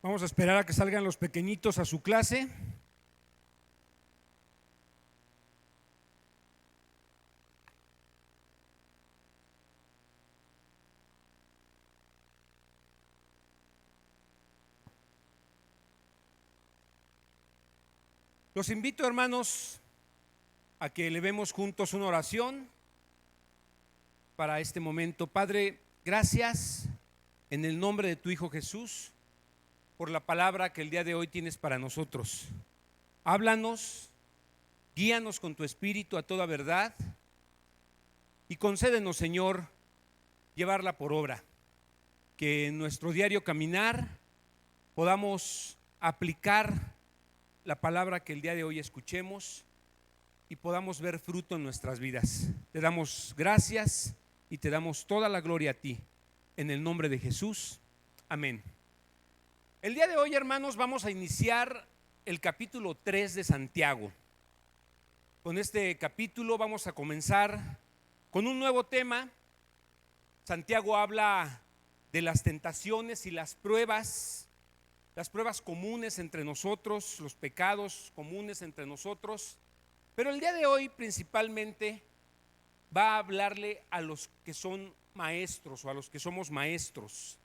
Vamos a esperar a que salgan los pequeñitos a su clase. Los invito, hermanos, a que elevemos juntos una oración para este momento. Padre, gracias en el nombre de tu Hijo Jesús por la palabra que el día de hoy tienes para nosotros. Háblanos, guíanos con tu espíritu a toda verdad y concédenos, Señor, llevarla por obra, que en nuestro diario caminar podamos aplicar la palabra que el día de hoy escuchemos y podamos ver fruto en nuestras vidas. Te damos gracias y te damos toda la gloria a ti, en el nombre de Jesús, amén. El día de hoy, hermanos, vamos a iniciar el capítulo 3 de Santiago. Con este capítulo vamos a comenzar con un nuevo tema. Santiago habla de las tentaciones y las pruebas comunes entre nosotros, los pecados comunes entre nosotros. Pero el día de hoy principalmente va a hablarle a los que son maestros o a los que somos maestros.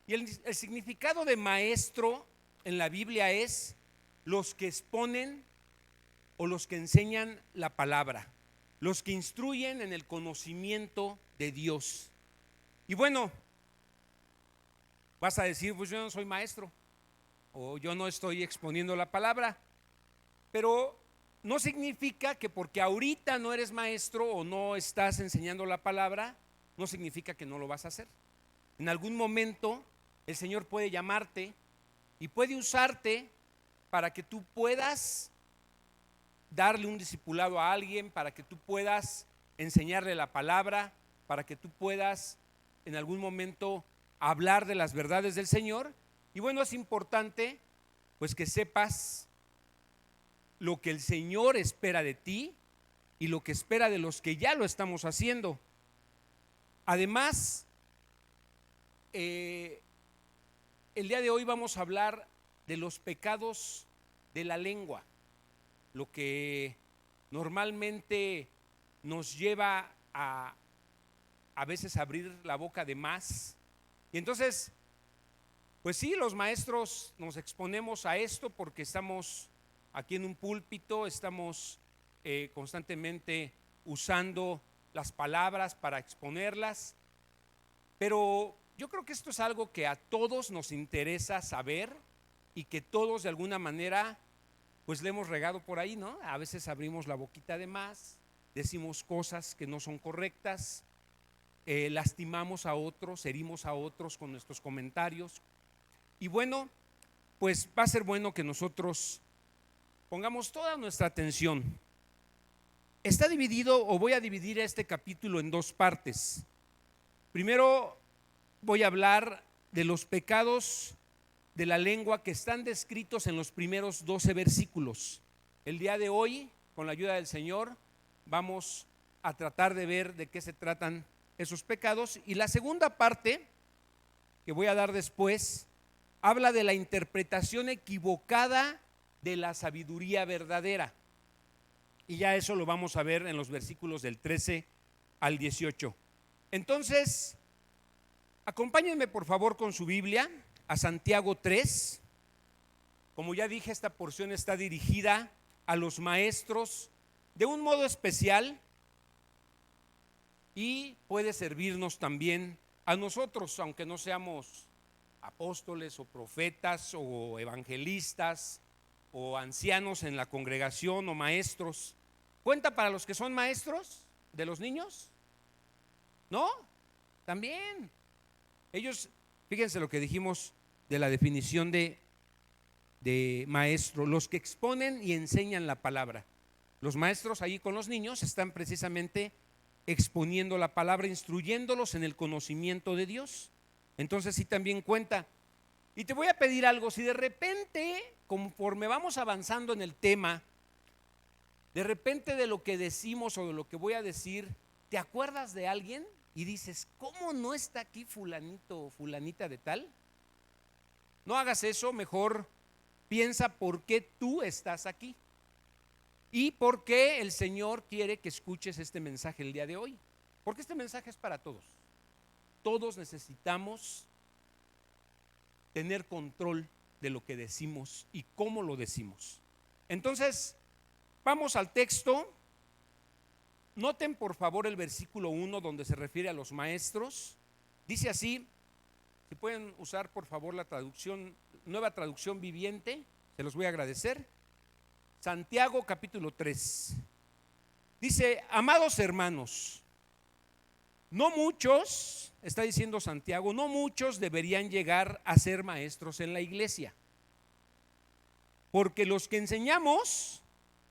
Y el significado de maestro en la Biblia es los que exponen o los que enseñan la palabra, los que instruyen en el conocimiento de Dios. Y bueno, vas a decir, pues yo no soy maestro o yo no estoy exponiendo la palabra, pero no significa que porque ahorita no eres maestro o no estás enseñando la palabra, no significa que no lo vas a hacer. En algún momento el Señor puede llamarte y puede usarte para que tú puedas darle un discipulado a alguien, para que tú puedas enseñarle la palabra, para que tú puedas en algún momento hablar de las verdades del Señor. Y bueno, es importante pues que sepas lo que el Señor espera de ti y lo que espera de los que ya lo estamos haciendo. Además, el día de hoy vamos a hablar de los pecados de la lengua, lo que normalmente nos lleva a veces abrir la boca de más. Y entonces, pues sí, los maestros nos exponemos a esto porque estamos aquí en un púlpito, estamos constantemente usando las palabras para exponerlas, pero yo creo que esto es algo que a todos nos interesa saber y que todos de alguna manera pues le hemos regado por ahí, ¿no? A veces abrimos la boquita de más, decimos cosas que no son correctas, lastimamos a otros, herimos a otros con nuestros comentarios. Y bueno, pues va a ser bueno que nosotros pongamos toda nuestra atención. Está dividido, o voy a dividir este capítulo en dos partes. Primero voy a hablar de los pecados de la lengua que están descritos en los primeros 12 versículos. El día de hoy, con la ayuda del Señor, vamos a tratar de ver de qué se tratan esos pecados. Y la segunda parte que voy a dar después habla de la interpretación equivocada de la sabiduría verdadera. Y ya eso lo vamos a ver en los versículos del 13 al 18. Entonces, acompáñenme por favor con su Biblia a Santiago 3. Como ya dije, esta porción está dirigida a los maestros de un modo especial y puede servirnos también a nosotros, aunque no seamos apóstoles o profetas o evangelistas o ancianos en la congregación o maestros. ¿Cuenta para los que son maestros de los niños? ¿No? También. Ellos, fíjense lo que dijimos de la definición de maestro, los que exponen y enseñan la palabra. Los maestros ahí con los niños están precisamente exponiendo la palabra, instruyéndolos en el conocimiento de Dios. Entonces sí también cuenta. Y te voy a pedir algo, si de repente, conforme vamos avanzando en el tema, de repente de lo que decimos o de lo que voy a decir, ¿te acuerdas de alguien? Y dices, ¿cómo no está aquí fulanito o fulanita de tal? no hagas eso, mejor piensa por qué tú estás aquí y por qué el Señor quiere que escuches este mensaje el día de hoy. Porque este mensaje es para todos. Todos necesitamos tener control de lo que decimos y cómo lo decimos. Entonces, vamos al texto. Noten por favor el versículo 1 donde se refiere a los maestros. Dice así, si pueden usar por favor la traducción, nueva traducción viviente, se los voy a agradecer. Santiago capítulo 3. Dice, amados hermanos, no muchos, está diciendo Santiago, no muchos deberían llegar a ser maestros en la iglesia, porque los que enseñamos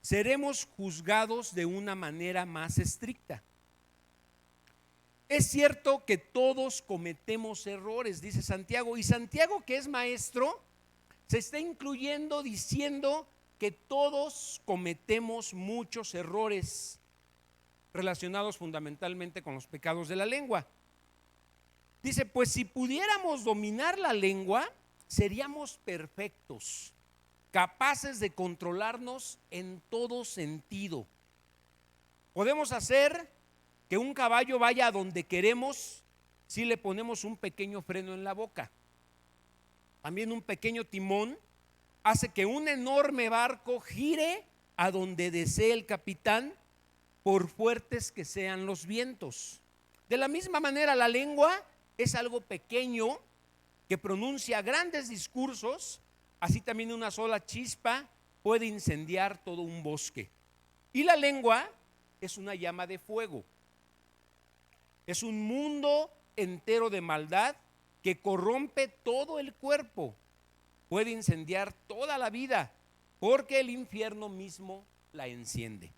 seremos juzgados de una manera más estricta. Es cierto que todos cometemos errores, dice Santiago, y Santiago, que es maestro, se está incluyendo diciendo que todos cometemos muchos errores relacionados fundamentalmente con los pecados de la lengua. Dice, pues si pudiéramos dominar la lengua, seríamos perfectos, capaces de controlarnos en todo sentido. Podemos hacer que un caballo vaya a donde queremos si le ponemos un pequeño freno en la boca. También un pequeño timón hace que un enorme barco gire a donde desee el capitán, por fuertes que sean los vientos. De la misma manera, la lengua es algo pequeño que pronuncia grandes discursos. Así también una sola chispa puede incendiar todo un bosque. Y la lengua es una llama de fuego. Es un mundo entero de maldad que corrompe todo el cuerpo. Puede incendiar toda la vida porque el infierno mismo la enciende.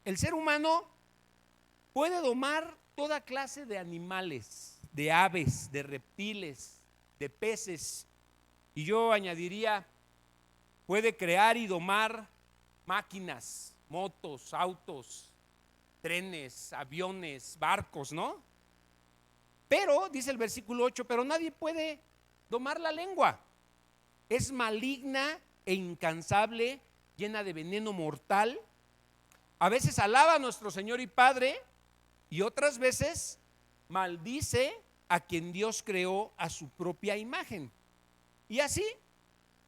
El ser humano puede domar toda clase de animales, de aves, de reptiles, de peces. Y yo añadiría, puede crear y domar máquinas, motos, autos, trenes, aviones, barcos, ¿no? Pero, dice el versículo 8, pero nadie puede domar la lengua. Es maligna e incansable, llena de veneno mortal. A veces alaba a nuestro Señor y Padre y otras veces maldice a quien Dios creó a su propia imagen. Y así,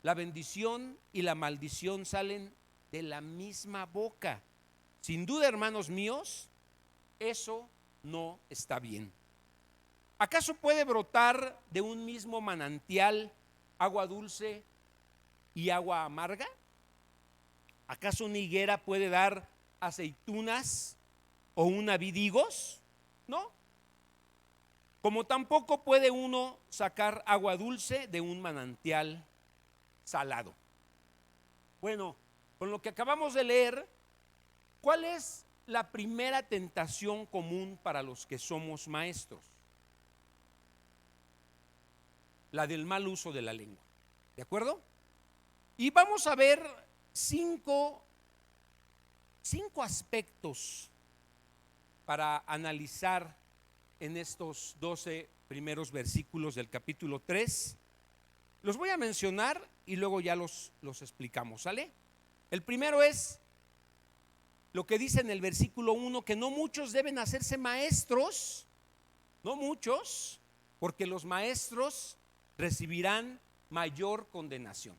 la bendición y la maldición salen de la misma boca. Sin duda, hermanos míos, eso no está bien. ¿Acaso puede brotar de un mismo manantial agua dulce y agua amarga? ¿Acaso una higuera puede dar aceitunas o una vid higos? No. Como tampoco puede uno sacar agua dulce de un manantial salado. Bueno, con lo que acabamos de leer, ¿cuál es la primera tentación común para los que somos maestros? La del mal uso de la lengua. ¿De acuerdo? Y vamos a ver cinco aspectos para analizar en estos 12 primeros versículos del capítulo 3. Los voy a mencionar y luego ya los explicamos, ¿sale? El primero es lo que dice en el versículo 1, que no muchos deben hacerse maestros, no muchos, porque los maestros recibirán mayor condenación.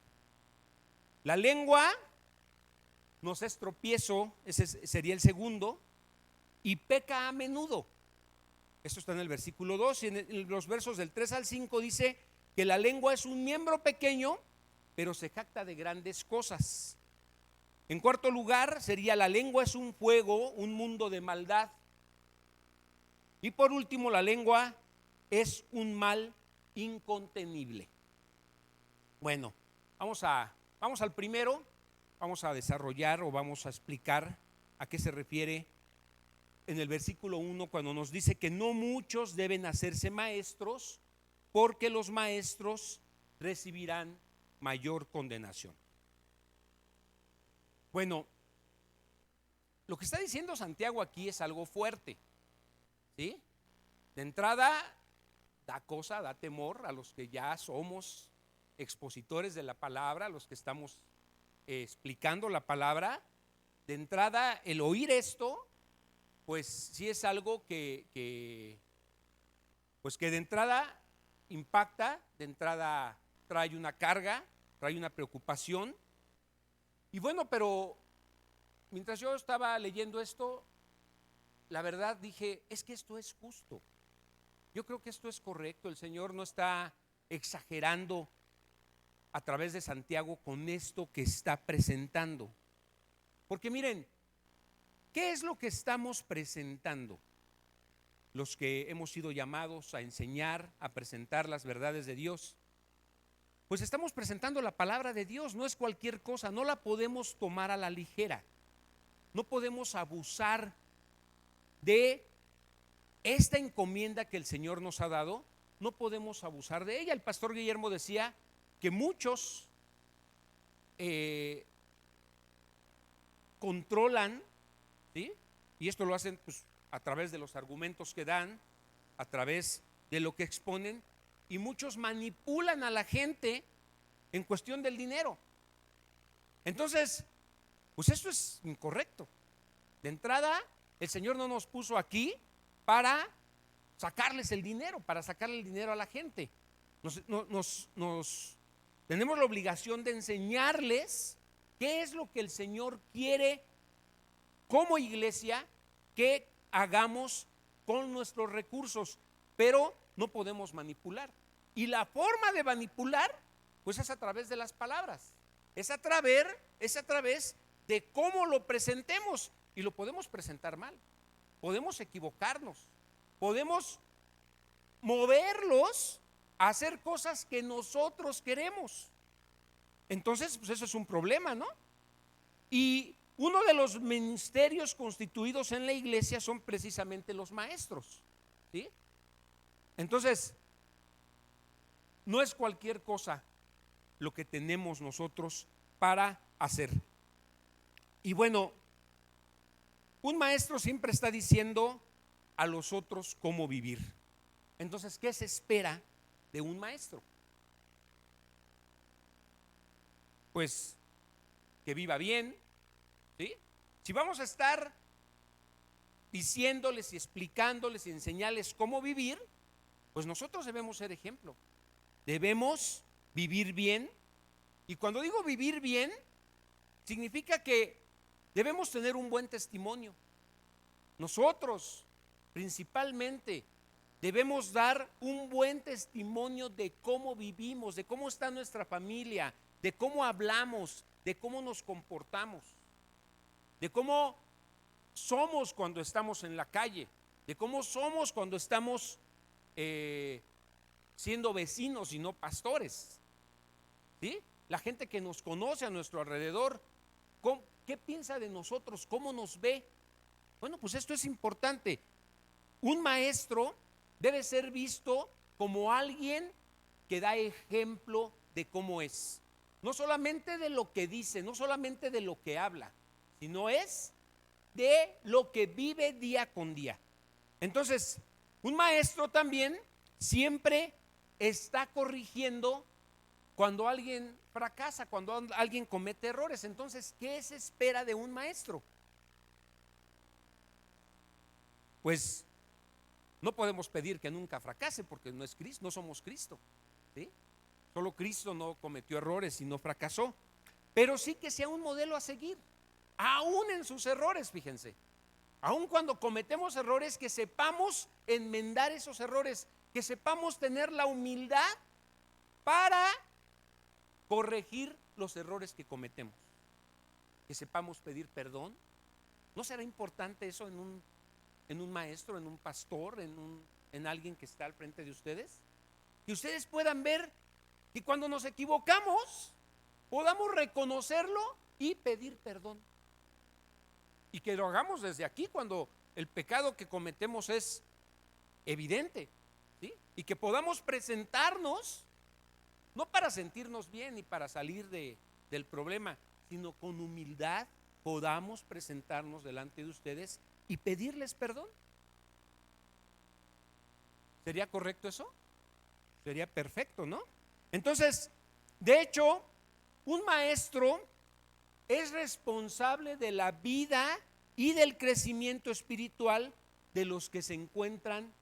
La lengua nos es tropiezo, ese sería el segundo, y peca a menudo. Esto está en el versículo 2 y en los versos del 3 al 5 dice que la lengua es un miembro pequeño, pero se jacta de grandes cosas. En cuarto lugar sería la lengua es un fuego, un mundo de maldad. Y por último, la lengua es un mal incontenible. Bueno, vamos al primero, vamos a desarrollar o vamos a explicar a qué se refiere en el versículo 1 cuando nos dice que no muchos deben hacerse maestros porque los maestros recibirán mayor condenación. Bueno, lo que está diciendo Santiago aquí es algo fuerte, ¿sí? De entrada da cosa, da temor a los que ya somos expositores de la palabra, los que estamos explicando la palabra, de entrada el oír esto, pues sí es algo pues que de entrada impacta, de entrada trae una carga, trae una preocupación. Y bueno, pero mientras yo estaba leyendo esto, la verdad dije, es que esto es justo. Yo creo que esto es correcto. El Señor no está exagerando a través de Santiago con esto que está presentando. Porque miren, ¿qué es lo que estamos presentando? Los que hemos sido llamados a enseñar, a presentar las verdades de Dios. Pues estamos presentando la palabra de Dios, no es cualquier cosa, no la podemos tomar a la ligera. No podemos abusar de esta encomienda que el Señor nos ha dado, no podemos abusar de ella. El pastor Guillermo decía que muchos controlan, ¿sí? Y esto lo hacen pues, a través de los argumentos que dan, a través de lo que exponen, y muchos manipulan a la gente en cuestión del dinero. Entonces, pues esto es incorrecto. De entrada, el Señor no nos puso aquí para sacarles el dinero, para sacarle el dinero a la gente. Tenemos la obligación de enseñarles qué es lo que el Señor quiere como iglesia que hagamos con nuestros recursos, pero no podemos manipular. Y la forma de manipular, pues es a través de las palabras, es a través de cómo lo presentemos, y lo podemos presentar mal, podemos equivocarnos, podemos moverlos a hacer cosas que nosotros queremos. Entonces, pues eso es un problema, ¿no? Y uno de los ministerios constituidos en la iglesia son precisamente los maestros, ¿sí? Entonces, no es cualquier cosa lo que tenemos nosotros para hacer. Y bueno, un maestro siempre está diciendo a los otros cómo vivir. Entonces, ¿qué se espera de un maestro? Pues que viva bien, ¿sí? Si vamos a estar diciéndoles y explicándoles y enseñarles cómo vivir, pues nosotros debemos ser ejemplo. Debemos vivir bien. Y cuando digo vivir bien, significa que debemos tener un buen testimonio. Nosotros, principalmente, debemos dar un buen testimonio de cómo vivimos, de cómo está nuestra familia, de cómo hablamos, de cómo nos comportamos, de cómo somos cuando estamos en la calle, de cómo somos cuando estamos siendo vecinos y no pastores, ¿sí? La gente que nos conoce a nuestro alrededor, ¿qué piensa de nosotros? ¿Cómo nos ve? Bueno, pues esto es importante. Un maestro debe ser visto como alguien que da ejemplo de cómo es. No solamente de lo que dice, no solamente de lo que habla, sino es de lo que vive día con día. Entonces, un maestro también siempre está corrigiendo cuando alguien fracasa, cuando alguien comete errores. Entonces, ¿qué se espera de un maestro? Pues no podemos pedir que nunca fracase, porque no es Cristo, no somos Cristo, ¿sí? Solo Cristo no cometió errores y no fracasó, pero sí que sea un modelo a seguir, aún en sus errores. Fíjense, aún cuando cometemos errores, que sepamos enmendar esos errores, que sepamos tener la humildad para corregir los errores que cometemos, que sepamos pedir perdón. ¿No será importante eso en un maestro, en un pastor, en alguien que está al frente de ustedes? Que ustedes puedan ver y cuando nos equivocamos podamos reconocerlo y pedir perdón, y que lo hagamos desde aquí cuando el pecado que cometemos es evidente, ¿sí? Y que podamos presentarnos no para sentirnos bien y para salir del problema, sino con humildad podamos presentarnos delante de ustedes y pedirles perdón. ¿Sería correcto eso? Sería perfecto, ¿no? Entonces, De hecho, un maestro es responsable de la vida y del crecimiento espiritual de los que se encuentran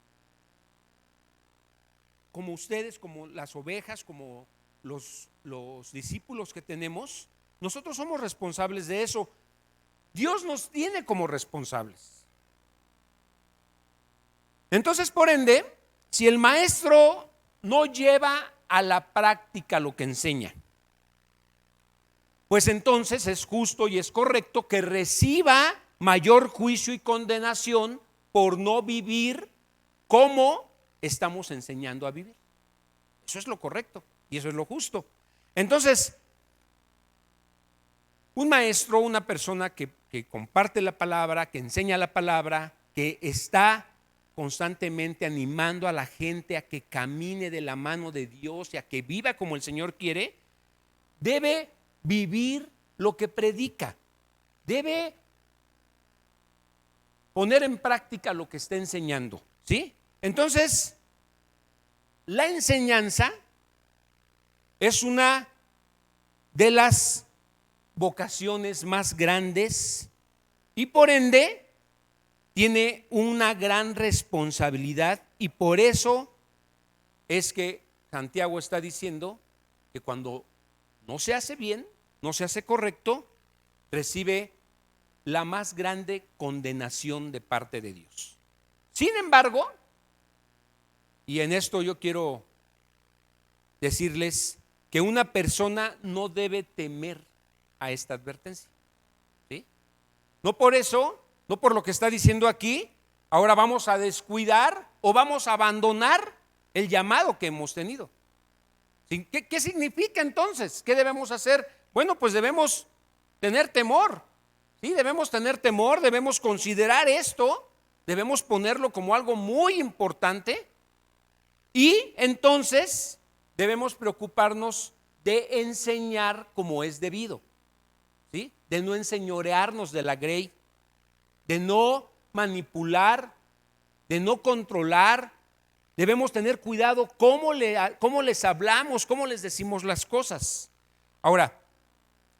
como ustedes, como las ovejas, como los discípulos que tenemos. Nosotros somos responsables de eso. Dios nos tiene como responsables. Entonces, por ende, si el maestro no lleva a la práctica lo que enseña, pues entonces es justo y es correcto que reciba mayor juicio y condenación por no vivir como estamos enseñando a vivir. Eso es lo correcto y eso es lo justo. Entonces, un maestro, una persona que comparte la palabra, que enseña la palabra, que está constantemente animando a la gente a que camine de la mano de Dios y a que viva como el Señor quiere, debe vivir lo que predica, debe poner en práctica lo que está enseñando, ¿sí? Entonces, la enseñanza es una de las vocaciones más grandes y por ende tiene una gran responsabilidad, y por eso es que Santiago está diciendo que cuando no se hace bien, no se hace correcto, recibe la más grande condenación de parte de Dios. Sin embargo, y en esto yo quiero decirles que una persona no debe temer a esta advertencia, ¿sí? No por eso, no por lo que está diciendo aquí, ahora vamos a descuidar o vamos a abandonar el llamado que hemos tenido. ¿Qué significa entonces? ¿Qué debemos hacer? Bueno, pues debemos tener temor, ¿sí? Debemos tener temor, debemos considerar esto, debemos ponerlo como algo muy importante y entonces debemos preocuparnos de enseñar como es debido, ¿sí? De no enseñorearnos de la grey, de no manipular, de no controlar. Debemos tener cuidado cómo les hablamos, cómo les decimos las cosas. Ahora,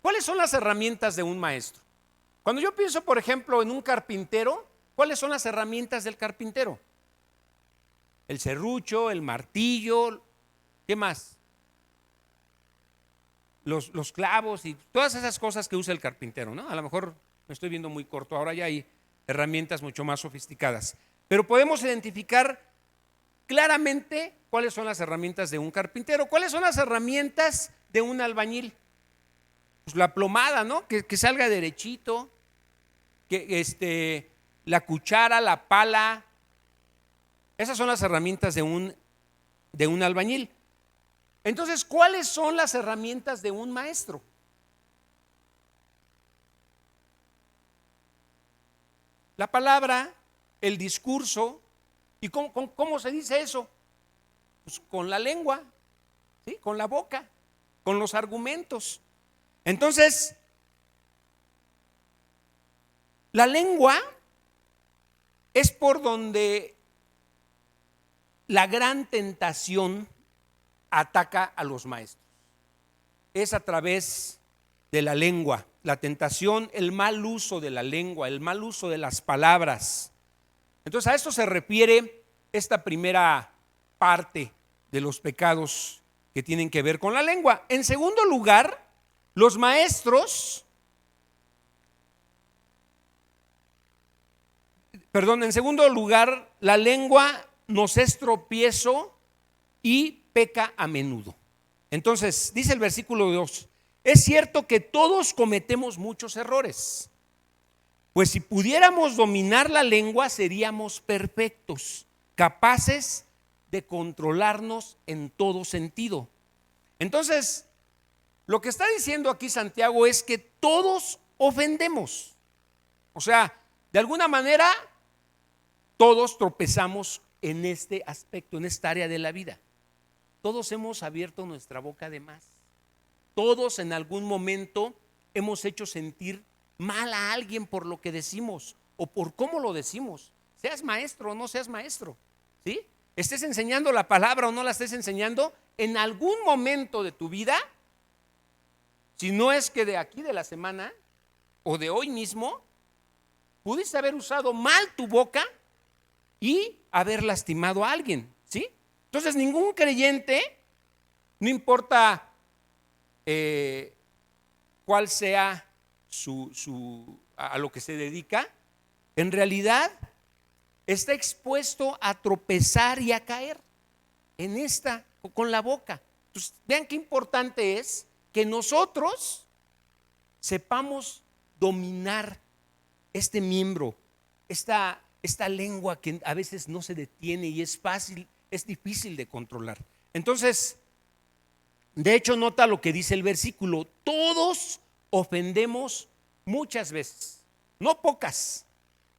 ¿cuáles son las herramientas de un maestro? Cuando yo pienso, por ejemplo, en un carpintero, ¿cuáles son las herramientas del carpintero? El serrucho, el martillo, ¿qué más? Los clavos y todas esas cosas que usa el carpintero, ¿no? A lo mejor me estoy viendo muy corto, ahora ya hay herramientas mucho más sofisticadas, pero podemos identificar claramente cuáles son las herramientas de un carpintero. ¿Cuáles son las herramientas de un albañil? Pues la plomada, ¿no? Que salga derechito, que la cuchara, la pala. Esas son las herramientas de un albañil. Entonces, ¿cuáles son las herramientas de un maestro? La palabra, el discurso. ¿Y cómo se dice eso? Pues con la lengua, ¿sí? Con la boca, con los argumentos. Entonces, la lengua es por donde la gran tentación ataca a los maestros. Es a través de la lengua, la tentación, el mal uso de la lengua, el mal uso de las palabras. Entonces a esto se refiere esta primera parte de los pecados que tienen que ver con la lengua. En segundo lugar, los maestros, en segundo lugar, la lengua nos es tropiezo y peca a menudo. Entonces, dice el versículo 2, es cierto que todos cometemos muchos errores. Pues si pudiéramos dominar la lengua seríamos perfectos, capaces de controlarnos en todo sentido. Entonces, lo que está diciendo aquí Santiago es que todos ofendemos. O sea, de alguna manera, todos tropezamos en este aspecto, en esta área de la vida. Todos hemos abierto nuestra boca de más. Todos en algún momento hemos hecho sentir mal a alguien por lo que decimos o por cómo lo decimos, seas maestro o no seas maestro, ¿sí? Estés enseñando la palabra o no la estés enseñando, en algún momento de tu vida Si no es que de aquí de la semana o de hoy mismo, pudiste haber usado mal tu boca y haber lastimado a alguien, ¿sí? Entonces ningún creyente, no importa cuál sea a lo que se dedica, en realidad está expuesto a tropezar y a caer con la boca. Entonces, vean qué importante es que nosotros sepamos dominar este miembro, esta lengua que a veces no se detiene y es difícil de controlar. Entonces, de hecho, nota lo que dice el versículo: todos ofendemos muchas veces, no pocas,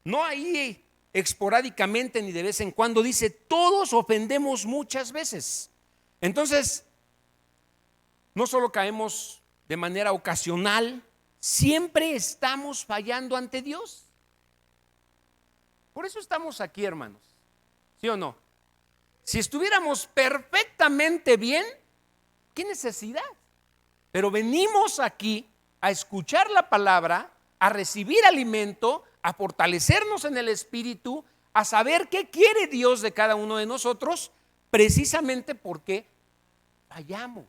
no ahí esporádicamente ni de vez en cuando, dice todos ofendemos muchas veces. Entonces, no solo caemos de manera ocasional, siempre estamos fallando ante Dios. Por eso estamos aquí, hermanos, ¿sí o no? Si estuviéramos perfectamente bien, ¿qué necesidad? Pero venimos aquí a escuchar la palabra, a recibir alimento, a fortalecernos en el espíritu, a saber qué quiere Dios de cada uno de nosotros, precisamente porque fallamos.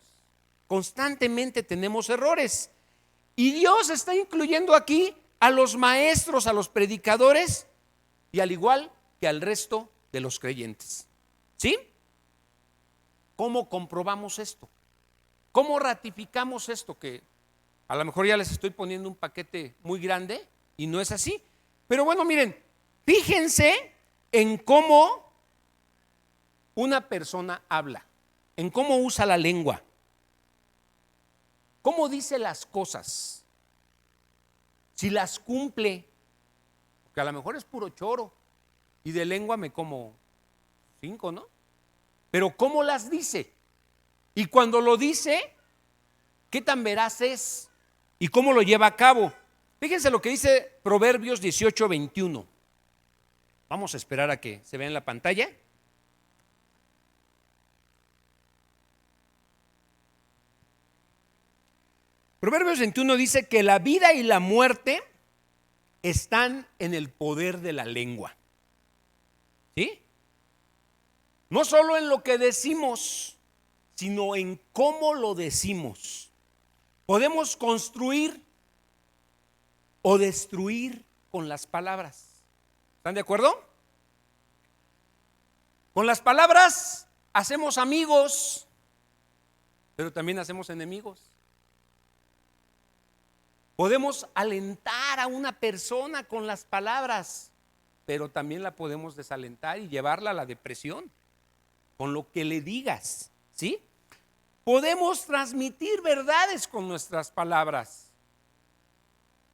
Constantemente tenemos errores. Y Dios está incluyendo aquí a los maestros, a los predicadores y al igual que al resto de los creyentes. ¿Sí? ¿Cómo comprobamos esto? ¿Cómo ratificamos esto? Que a lo mejor ya les estoy poniendo un paquete muy grande y no es así. Pero bueno, miren, fíjense en cómo una persona habla, en cómo usa la lengua, cómo dice las cosas, si las cumple, porque a lo mejor es puro choro y de lengua me como 5, ¿no? Pero cómo las dice y cuando lo dice, qué tan veraz es y cómo lo lleva a cabo. Fíjense lo que dice Proverbios 18:21. Vamos a esperar a que se vea en la pantalla. Proverbios 21 dice que la vida y la muerte están en el poder de la lengua. ¿Sí? No solo en lo que decimos, sino en cómo lo decimos. Podemos construir o destruir con las palabras. ¿Están de acuerdo? Con las palabras hacemos amigos, pero también hacemos enemigos. Podemos alentar a una persona con las palabras, pero también la podemos desalentar y llevarla a la depresión con lo que le digas, ¿sí? Podemos transmitir verdades con nuestras palabras,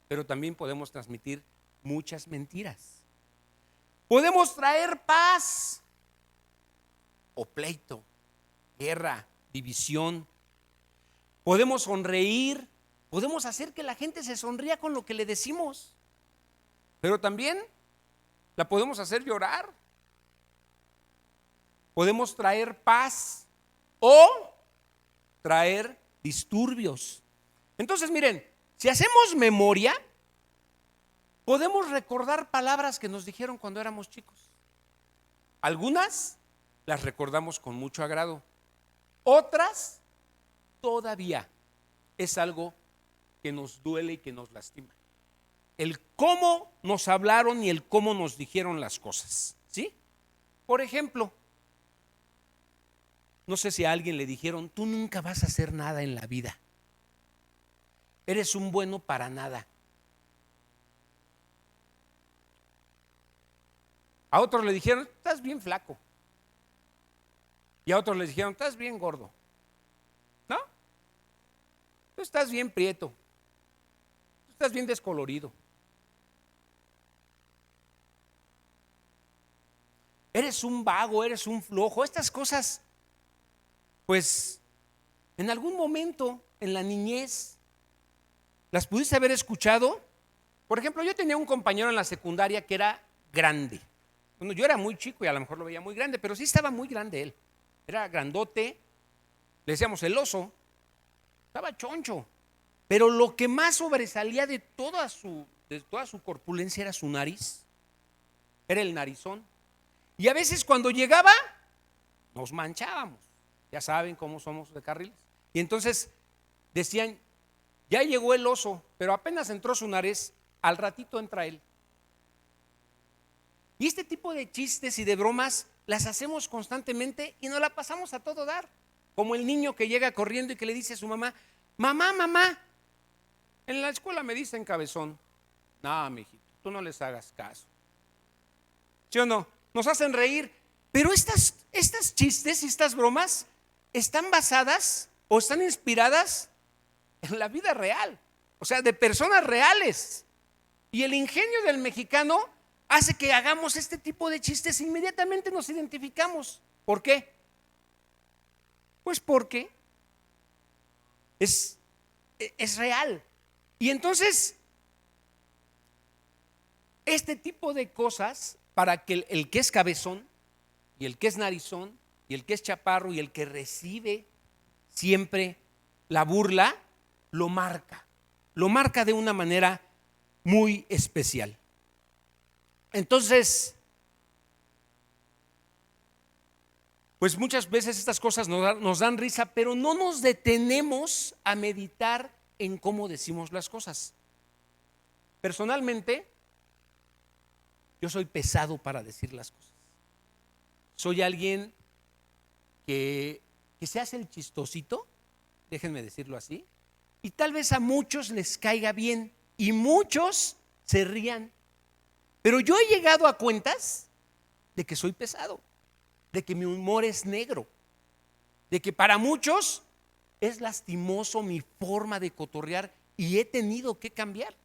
pero también podemos transmitir muchas mentiras. Podemos traer paz o pleito, guerra, división. Podemos sonreír, podemos hacer que la gente se sonría con lo que le decimos, pero también la podemos hacer llorar. Podemos traer paz o traer disturbios. Entonces, miren, si hacemos memoria, podemos recordar palabras que nos dijeron cuando éramos chicos. Algunas las recordamos con mucho agrado, otras todavía es algo que nos duele y que nos lastima. El cómo nos hablaron y el cómo nos dijeron las cosas, ¿sí? Por ejemplo, no sé si a alguien le dijeron: tú nunca vas a hacer nada en la vida, eres un bueno para nada. A otros le dijeron: estás bien flaco. Y a otros les dijeron: estás bien gordo. ¿No? Tú estás bien prieto. Tú estás bien descolorido. Eres un vago, eres un flojo. Estas cosas, pues, en algún momento en la niñez las pudiste haber escuchado. Por ejemplo, yo tenía un compañero en la secundaria que era grande. Bueno, yo era muy chico y a lo mejor lo veía muy grande, pero sí estaba muy grande él. Era grandote, le decíamos el oso, estaba choncho, pero lo que más sobresalía de toda su corpulencia era su nariz, era el narizón. Y a veces cuando llegaba, nos manchábamos, ya saben cómo somos de carriles. Y entonces decían, ya llegó el oso, pero apenas entró su nariz, al ratito entra él. Y este tipo de chistes y de bromas las hacemos constantemente y nos la pasamos a todo dar. Como el niño que llega corriendo y que le dice a su mamá, mamá, mamá, en la escuela me dicen cabezón. No, mijito, tú no les hagas caso. ¿Sí o no? Nos hacen reír, pero estas chistes y estas bromas están basadas o están inspiradas en la vida real, o sea, de personas reales. Y el ingenio del mexicano hace que hagamos este tipo de chistes e inmediatamente nos identificamos. ¿Por qué? Pues porque es real. Y entonces, este tipo de cosas, para que el que es cabezón y el que es narizón y el que es chaparro y el que recibe siempre la burla, lo marca de una manera muy especial. Entonces, pues muchas veces estas cosas nos dan risa, pero no nos detenemos a meditar en cómo decimos las cosas. Personalmente, yo soy pesado para decir las cosas. Soy alguien que se hace el chistosito, déjenme decirlo así, y tal vez a muchos les caiga bien y muchos se rían. Pero yo he llegado a cuentas de que soy pesado, de que mi humor es negro, de que para muchos es lastimoso mi forma de cotorrear y he tenido que cambiar.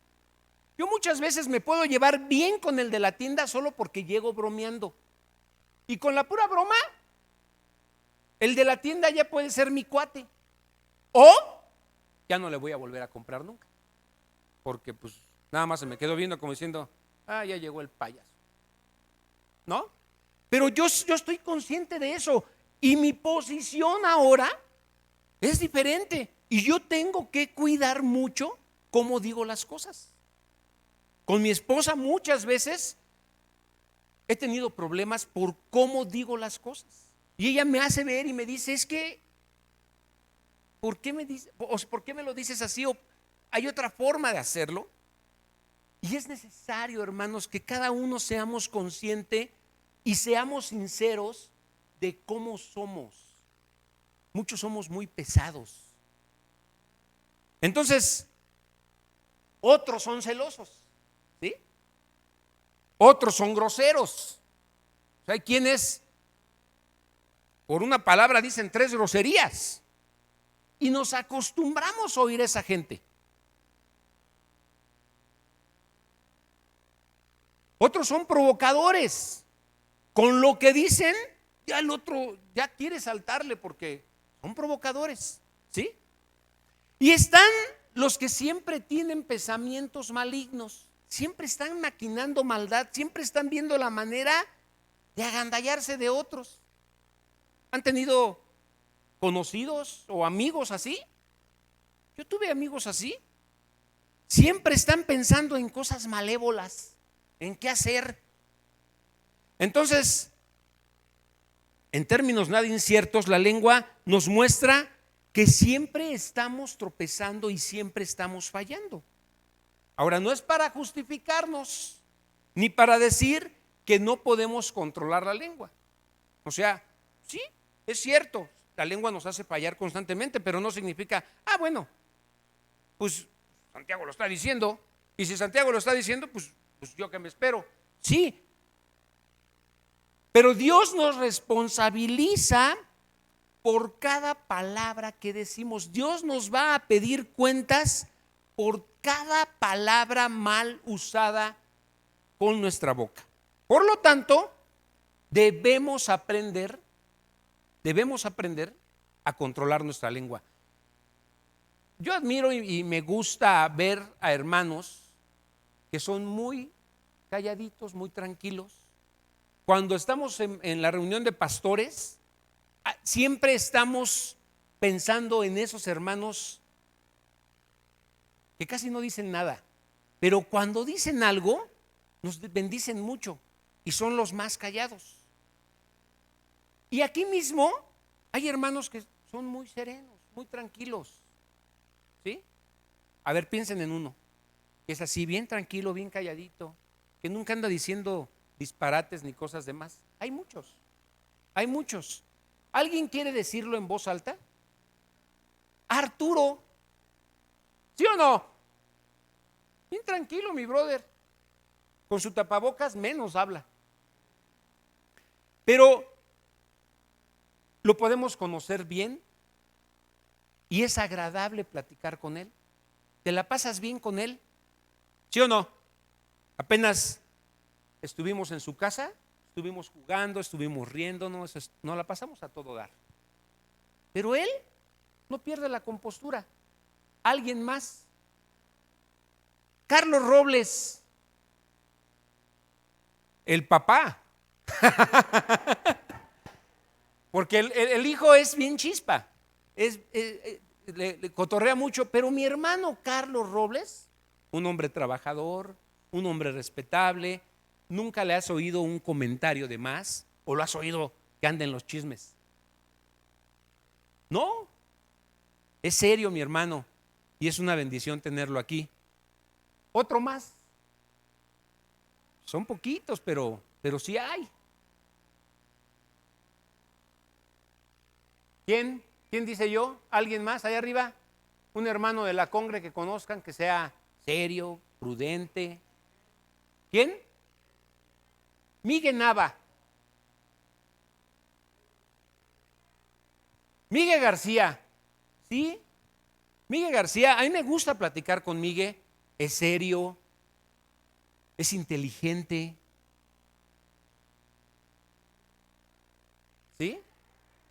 Yo muchas veces me puedo llevar bien con el de la tienda solo porque llego bromeando. Y con la pura broma, el de la tienda ya puede ser mi cuate. O ya no le voy a volver a comprar nunca. Porque pues nada más se me quedó viendo como diciendo, ya llegó el payaso. ¿No? Pero yo estoy consciente de eso. Y mi posición ahora es diferente. Y yo tengo que cuidar mucho cómo digo las cosas. Con mi esposa muchas veces he tenido problemas por cómo digo las cosas. Y ella me hace ver y me dice, es que, ¿por qué me lo dices así? ¿O hay otra forma de hacerlo? Y es necesario, hermanos, que cada uno seamos conscientes y seamos sinceros de cómo somos. Muchos somos muy pesados. Entonces, otros son celosos, ¿sí? Otros son groseros. O sea, hay quienes por una palabra dicen 3 groserías y nos acostumbramos a oír a esa gente. Otros son provocadores. Con lo que dicen, ya el otro ya quiere saltarle porque son provocadores, ¿sí? Y están los que siempre tienen pensamientos malignos, siempre están maquinando maldad, siempre están viendo la manera de agandallarse de otros. ¿Han tenido conocidos o amigos así? Yo tuve amigos así. Siempre están pensando en cosas malévolas, en qué hacer. Entonces, en términos nada inciertos, la lengua nos muestra que siempre estamos tropezando y siempre estamos fallando. Ahora, no es para justificarnos ni para decir que no podemos controlar la lengua. O sea, sí, es cierto, la lengua nos hace fallar constantemente, pero no significa, bueno, pues Santiago lo está diciendo, y si Santiago lo está diciendo, pues yo que me espero. Sí, pero Dios nos responsabiliza por cada palabra que decimos. Dios nos va a pedir cuentas por cada palabra mal usada con nuestra boca. Por lo tanto, debemos aprender a controlar nuestra lengua. Yo admiro y me gusta ver a hermanos que son muy calladitos, muy tranquilos. Cuando estamos en la reunión de pastores, siempre estamos pensando en esos hermanos que casi no dicen nada, pero cuando dicen algo, nos bendicen mucho y son los más callados. Y aquí mismo hay hermanos que son muy serenos, muy tranquilos, ¿sí? A ver, piensen en uno, que es así, bien tranquilo, bien calladito, que nunca anda diciendo disparates ni cosas demás. Hay muchos, hay muchos. ¿Alguien quiere decirlo en voz alta? Arturo, ¿sí o no? Bien tranquilo, mi brother. Con su tapabocas menos habla. Pero lo podemos conocer bien y es agradable platicar con él. ¿Te la pasas bien con él? ¿Sí o no? Apenas estuvimos en su casa, estuvimos jugando, estuvimos riéndonos, nos la pasamos a todo dar. Pero él no pierde la compostura. ¿Alguien más? Carlos Robles, el papá. Porque el hijo es bien chispa, le cotorrea mucho, pero mi hermano Carlos Robles, un hombre trabajador, un hombre respetable, nunca le has oído un comentario de más, o lo has oído que anda en los chismes. No, es serio mi hermano, y es una bendición tenerlo aquí. Otro más, son poquitos, pero sí hay. ¿Quién? ¿Quién dice yo? ¿Alguien más allá arriba? Un hermano de la congre que conozcan, que sea serio, prudente. ¿Quién? Miguel Nava. Miguel García. ¿Sí? Miguel García, a mí me gusta platicar con Miguel. Es serio, es inteligente. ¿Sí?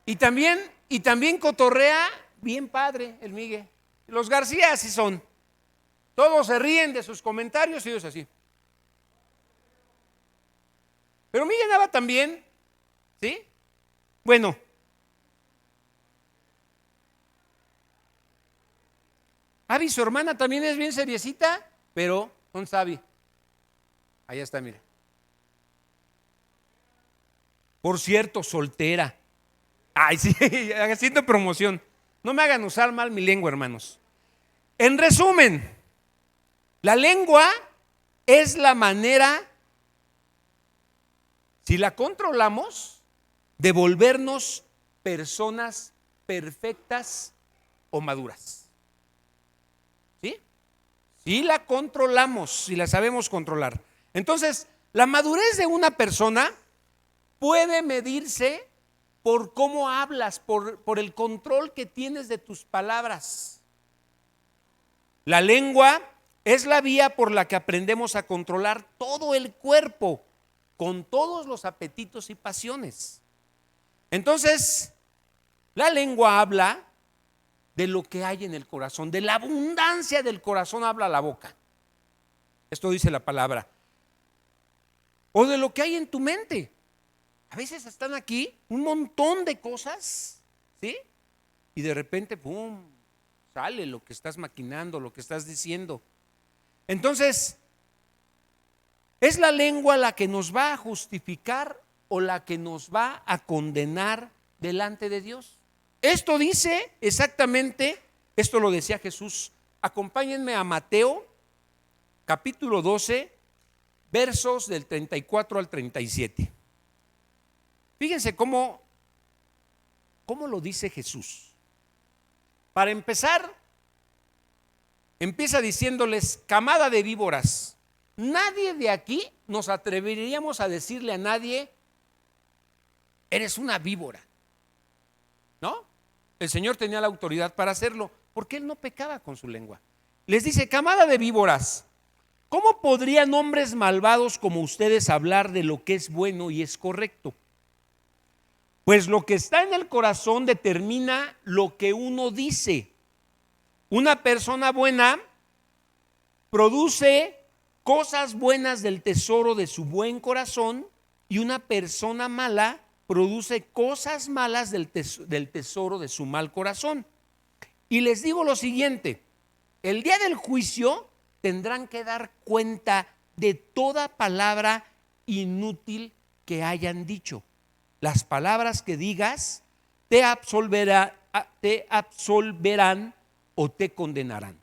Y también cotorrea bien padre el Miguel. Los García así son. Todos se ríen de sus comentarios y ellos así. Pero Miguel Nava también, ¿sí? Bueno. Abby, su hermana también es bien seriecita, pero ¿dónde está Abby? Allá está, mire. Por cierto, soltera. Ay, sí, haciendo promoción. No me hagan usar mal mi lengua, hermanos. En resumen, la lengua es la manera, si la controlamos, de volvernos personas perfectas o maduras. ¿Sí? Si la controlamos, si la sabemos controlar. Entonces, la madurez de una persona puede medirse por cómo hablas, por el control que tienes de tus palabras. La lengua es la vía por la que aprendemos a controlar todo el cuerpo, con todos los apetitos y pasiones. Entonces, la lengua habla de lo que hay en el corazón, de la abundancia del corazón habla la boca. Esto dice la palabra. O de lo que hay en tu mente. A veces están aquí un montón de cosas, ¿sí? Y de repente, ¡pum!, sale lo que estás maquinando, lo que estás diciendo. Entonces, ¿es la lengua la que nos va a justificar o la que nos va a condenar delante de Dios? Esto dice exactamente, esto lo decía Jesús. Acompáñenme a Mateo, capítulo 12, versos del 34 al 37. Fíjense cómo lo dice Jesús. Para empezar, empieza diciéndoles: camada de víboras. Nadie de aquí nos atreveríamos a decirle a nadie: eres una víbora. ¿No? El Señor tenía la autoridad para hacerlo, porque Él no pecaba con su lengua. Les dice: camada de víboras, ¿cómo podrían hombres malvados como ustedes hablar de lo que es bueno y es correcto? Pues lo que está en el corazón determina lo que uno dice. Una persona buena produce cosas buenas del tesoro de su buen corazón, y una persona mala produce cosas malas del tesoro de su mal corazón. Y les digo lo siguiente: el día del juicio tendrán que dar cuenta de toda palabra inútil que hayan dicho. Las palabras que digas te absolverán o te condenarán.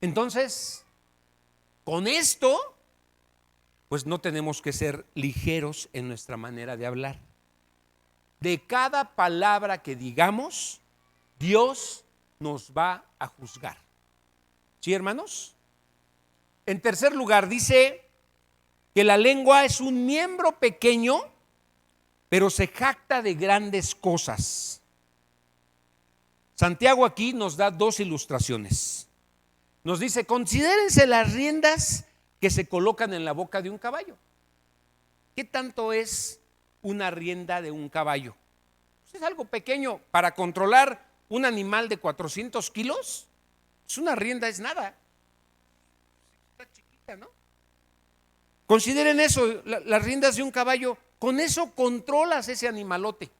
Entonces, con esto, pues no tenemos que ser ligeros en nuestra manera de hablar. De cada palabra que digamos, Dios nos va a juzgar. ¿Sí, hermanos? En tercer lugar, dice que la lengua es un miembro pequeño, pero se jacta de grandes cosas. Santiago aquí nos da dos ilustraciones. Nos dice: considérense las riendas que se colocan en la boca de un caballo. ¿Qué tanto es una rienda de un caballo? Pues es algo pequeño. Para controlar un animal de 400 kilos, pues una rienda es nada. Está chiquita, ¿no? Consideren eso, las riendas de un caballo. Con eso controlas ese animalote.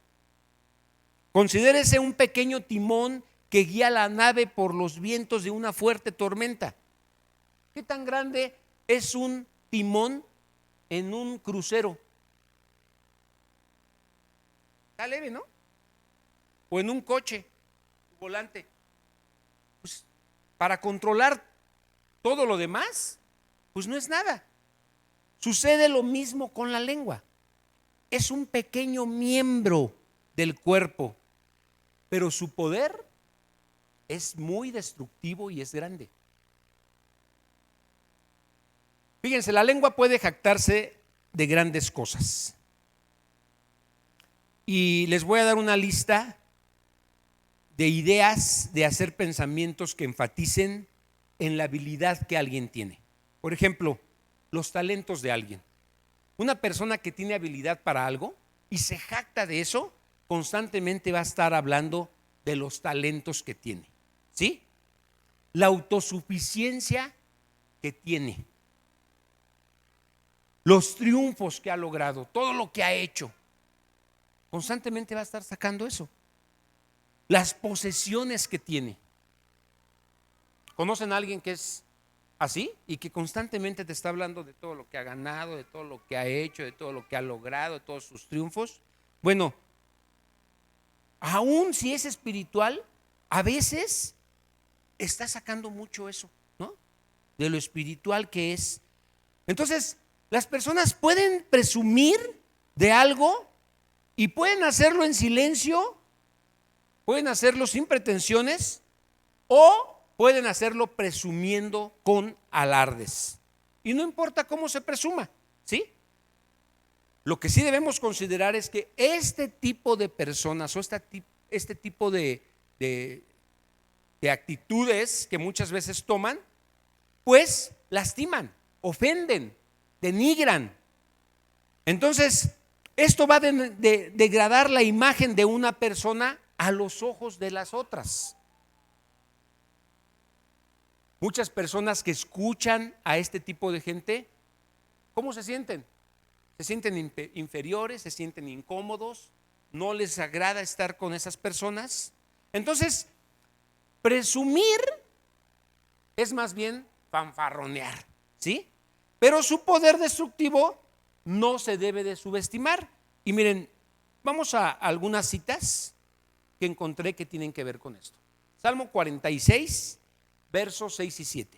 Considérese un pequeño timón que guía la nave por los vientos de una fuerte tormenta. ¿Qué tan grande es un timón en un crucero? Está leve, ¿no? O en un coche, volante. Pues para controlar todo lo demás, pues no es nada. Sucede lo mismo con la lengua. Es un pequeño miembro del cuerpo, pero su poder es muy destructivo y es grande. Fíjense, la lengua puede jactarse de grandes cosas. Y les voy a dar una lista de ideas de hacer pensamientos que enfaticen en la habilidad que alguien tiene. Por ejemplo, los talentos de alguien. Una persona que tiene habilidad para algo y se jacta de eso, constantemente va a estar hablando de los talentos que tiene. ¿Sí? La autosuficiencia que tiene, los triunfos que ha logrado, todo lo que ha hecho, constantemente va a estar sacando eso. Las posesiones que tiene. ¿Conocen a alguien que es así y que constantemente te está hablando de todo lo que ha ganado, de todo lo que ha hecho, de todo lo que ha logrado, de todos sus triunfos? Bueno, aún si es espiritual, a veces está sacando mucho eso, ¿no? De lo espiritual que es. Entonces, las personas pueden presumir de algo y pueden hacerlo en silencio, pueden hacerlo sin pretensiones o pueden hacerlo presumiendo con alardes. Y no importa cómo se presuma, ¿sí? Lo que sí debemos considerar es que este tipo de personas o este tipo de actitudes que muchas veces toman, pues lastiman, ofenden, denigran. Entonces, esto va a degradar la imagen de una persona a los ojos de las otras. Muchas personas que escuchan a este tipo de gente, ¿cómo se sienten? Se sienten inferiores, se sienten incómodos, no les agrada estar con esas personas. Entonces, presumir es más bien fanfarronear, ¿sí? Pero su poder destructivo no se debe de subestimar. Y miren, vamos a algunas citas que encontré que tienen que ver con esto. Salmo 46, versos 6 y 7.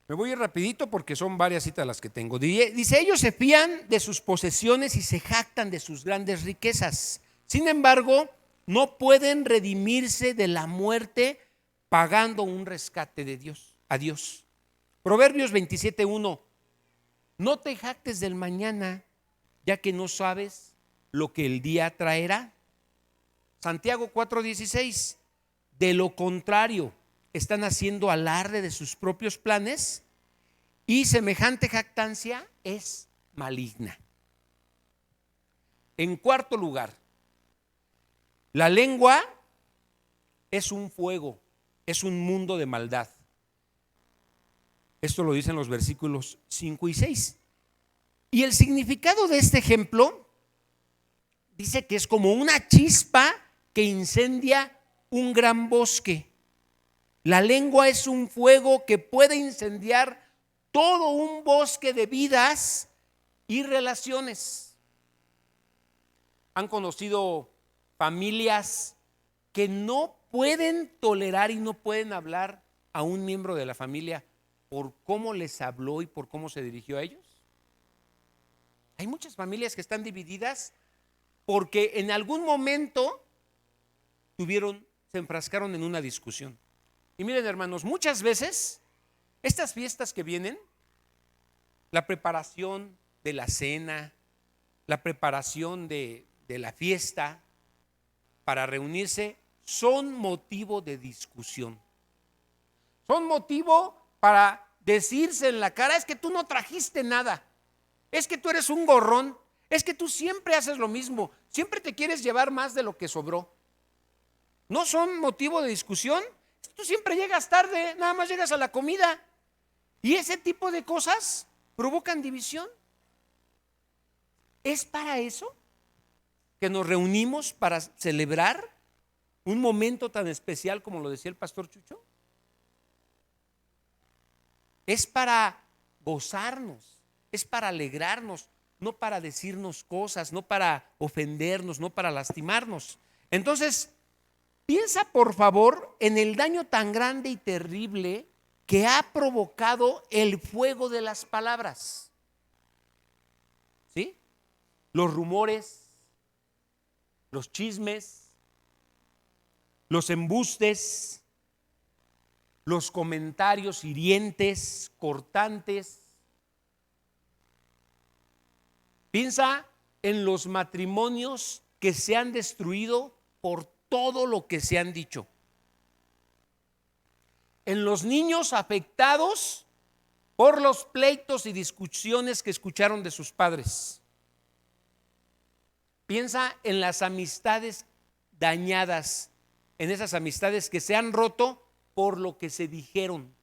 Me voy a ir rapidito porque son varias citas las que tengo. Dice: ellos se fían de sus posesiones y se jactan de sus grandes riquezas. Sin embargo, no pueden redimirse de la muerte pagando un rescate de Dios, a Dios. Proverbios 27:1. No te jactes del mañana, ya que no sabes lo que el día traerá. Santiago 4:16. De lo contrario, están haciendo alarde de sus propios planes y semejante jactancia es maligna. En cuarto lugar, la lengua es un fuego, es un mundo de maldad. Esto lo dicen los versículos 5 y 6. Y el significado de este ejemplo dice que es como una chispa que incendia un gran bosque. La lengua es un fuego que puede incendiar todo un bosque de vidas y relaciones. ¿Han conocido familias que no pueden tolerar y no pueden hablar a un miembro de la familia por cómo les habló y por cómo se dirigió a ellos? Hay muchas familias que están divididas porque en algún momento se enfrascaron en una discusión. Y miren, hermanos, muchas veces estas fiestas que vienen, la preparación de la cena, la preparación de la fiesta para reunirse, son motivo de discusión. Son motivo para decirse en la cara: es que tú no trajiste nada, es que tú eres un gorrón, es que tú siempre haces lo mismo, siempre te quieres llevar más de lo que sobró. ¿No son motivo de discusión? Tú siempre llegas tarde, nada más llegas a la comida. Y ese tipo de cosas provocan división. ¿Es para eso que nos reunimos, para celebrar un momento tan especial como lo decía el pastor Chucho? Es para gozarnos, es para alegrarnos, no para decirnos cosas, no para ofendernos, no para lastimarnos. Entonces, piensa por favor en el daño tan grande y terrible que ha provocado el fuego de las palabras. ¿Sí? Los rumores, los chismes, los embustes, los comentarios hirientes, cortantes. Piensa en los matrimonios que se han destruido por todo lo que se han dicho. En los niños afectados por los pleitos y discusiones que escucharon de sus padres. Piensa en las amistades dañadas, en esas amistades que se han roto por lo que se dijeron.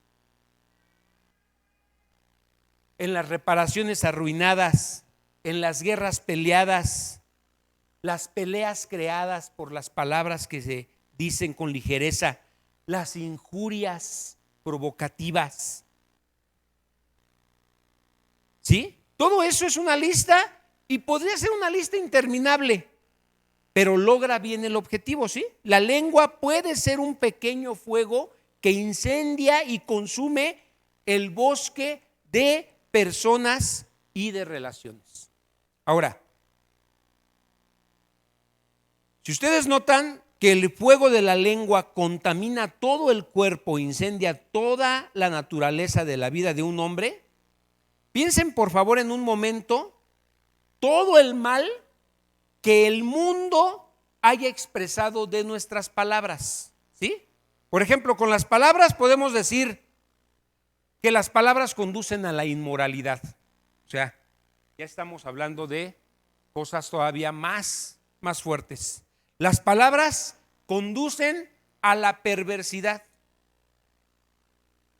En las reparaciones arruinadas, en las guerras peleadas, las peleas creadas por las palabras que se dicen con ligereza, las injurias provocativas. ¿Sí? Todo eso es una lista y podría ser una lista interminable, pero logra bien el objetivo, ¿sí? La lengua puede ser un pequeño fuego que incendia y consume el bosque de personas y de relaciones. Ahora, si ustedes notan que el fuego de la lengua contamina todo el cuerpo, incendia toda la naturaleza de la vida de un hombre, piensen por favor en un momento todo el mal que el mundo haya expresado de nuestras palabras, ¿sí? Por ejemplo, con las palabras podemos decir que las palabras conducen a la inmoralidad. O sea, ya estamos hablando de cosas todavía más fuertes. Las palabras conducen a la perversidad.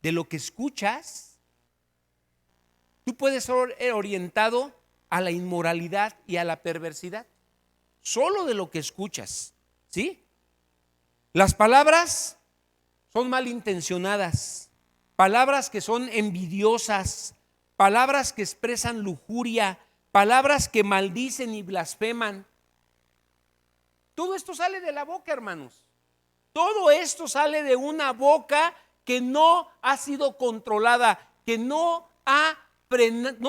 De lo que escuchas, tú puedes ser orientado a la inmoralidad y a la perversidad. Solo de lo que escuchas, ¿sí? Las palabras son malintencionadas, palabras que son envidiosas, palabras que expresan lujuria, palabras que maldicen y blasfeman. Todo esto sale de la boca, hermanos. Todo esto sale de una boca que no ha sido controlada, que no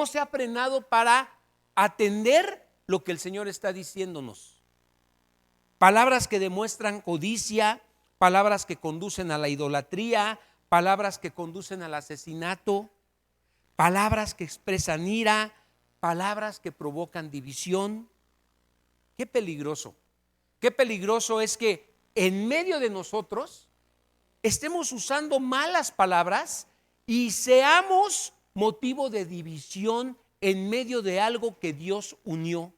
se ha frenado para atender lo que el Señor está diciéndonos. Palabras que demuestran codicia, palabras que conducen a la idolatría, palabras que conducen al asesinato, palabras que expresan ira, palabras que provocan división. Qué peligroso. Qué peligroso es que en medio de nosotros estemos usando malas palabras y seamos motivo de división en medio de algo que Dios unió.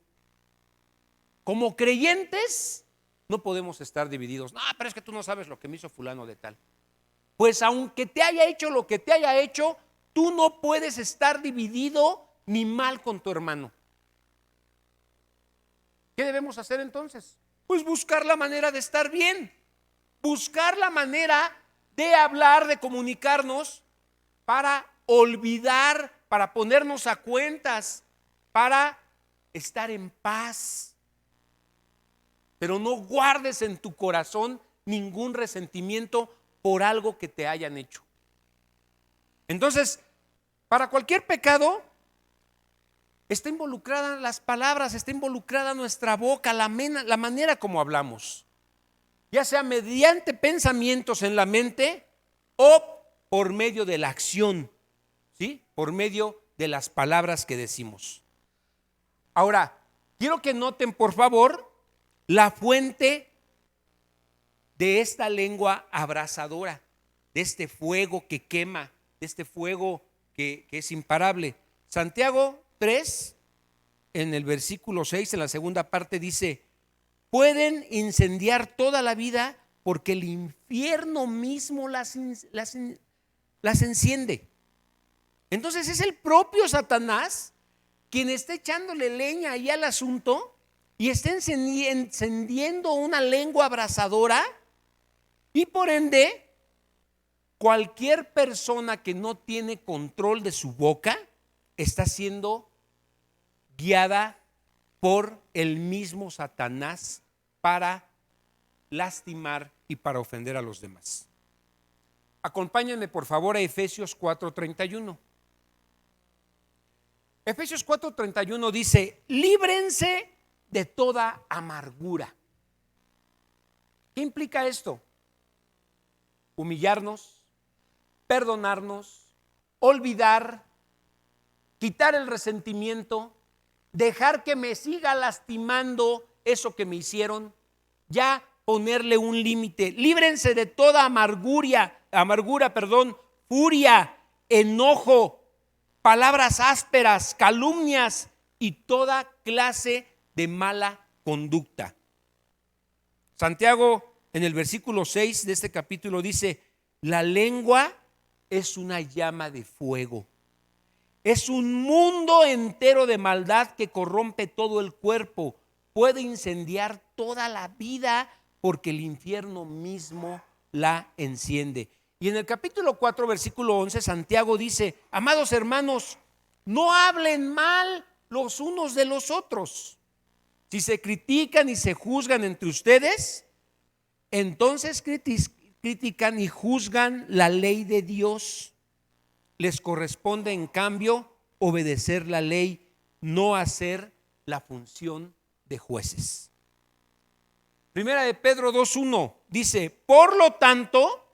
Como creyentes no podemos estar divididos. No, pero es que tú no sabes lo que me hizo fulano de tal. Pues aunque te haya hecho lo que te haya hecho, tú no puedes estar dividido ni mal con tu hermano. ¿Qué debemos hacer entonces? Pues buscar la manera de estar bien, buscar la manera de hablar, de comunicarnos para olvidar, para ponernos a cuentas, para estar en paz. Pero no guardes en tu corazón ningún resentimiento por algo que te hayan hecho. Entonces, para cualquier pecado está involucrada las palabras, está involucrada nuestra boca, la manera como hablamos, ya sea mediante pensamientos en la mente o por medio de la acción, ¿sí? Por medio de las palabras que decimos. Ahora, quiero que noten, por favor, la fuente de esta lengua abrasadora, de este fuego que quema, de este fuego que es imparable. Santiago 3, en el versículo 6, en la segunda parte dice: pueden incendiar toda la vida porque el infierno mismo las enciende. Entonces es el propio Satanás quien está echándole leña ahí al asunto y está encendiendo una lengua abrasadora, y por ende cualquier persona que no tiene control de su boca está siendo guiada por el mismo Satanás para lastimar y para ofender a los demás. Acompáñenme por favor a Efesios 4:31. Efesios 4:31 dice: líbrense de toda amargura. ¿Qué implica esto? Humillarnos, perdonarnos, olvidar, quitar el resentimiento, dejar que me siga lastimando eso que me hicieron, ya ponerle un límite. Líbrense de toda amargura, furia, enojo, palabras ásperas, calumnias y toda clase de mala conducta. Santiago, en el versículo 6 de este capítulo, dice: la lengua es una llama de fuego. Es un mundo entero de maldad que corrompe todo el cuerpo. Puede incendiar toda la vida porque el infierno mismo la enciende. Y en el capítulo 4, versículo 11, Santiago dice: amados hermanos, no hablen mal los unos de los otros. Si se critican y se juzgan entre ustedes, entonces critican y juzgan la ley de Dios. Les corresponde, en cambio, obedecer la ley, no hacer la función de jueces. Primera de Pedro 2:1 dice: por lo tanto,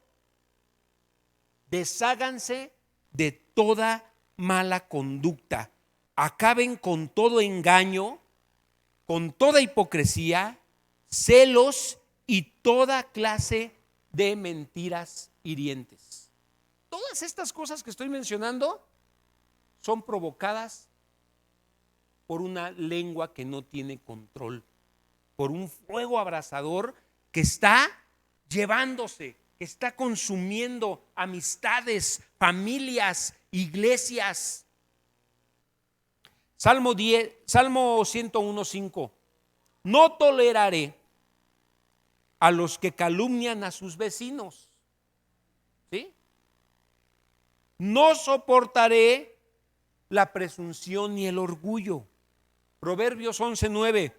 desháganse de toda mala conducta, acaben con todo engaño, con toda hipocresía, celos y toda clase de mentiras hirientes. Todas estas cosas que estoy mencionando son provocadas por una lengua que no tiene control, por un fuego abrasador que está llevándose, que está consumiendo amistades, familias, iglesias. Salmo 101:5: no toleraré a los que calumnian a sus vecinos. ¿Sí? No soportaré la presunción ni el orgullo. Proverbios 11:9: